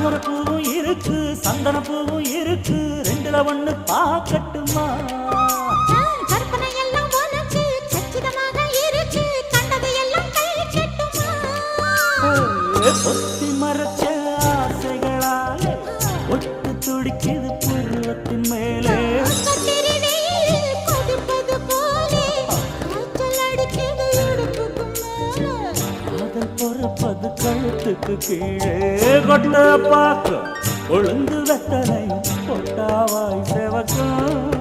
தாமரப்பூவும் இருக்கு சந்தனப்பூவும் இருக்கு ரெண்டுல ஒண்ணு பாக்கட்டுமா கற்பனை எல்லாம் உனக்கு சச்சிதமாக இருக்கு கண்டது எல்லாம் கை கட்டுமா பொத்தி மறைச்ச ஆசைகளாலே ஒட்டு துடிக்குது பருவத்தின் மேலே கொதிப்பது போலே காய்ச்சல் அடிக்குது இடுப்புக்கு மேலே காதல் பொறப்பது கழுத்துக்கு கீழே கொட்ட பாக்க ஒழுங்கு வெத்தனை பொட்டாவாய் செவக்கும்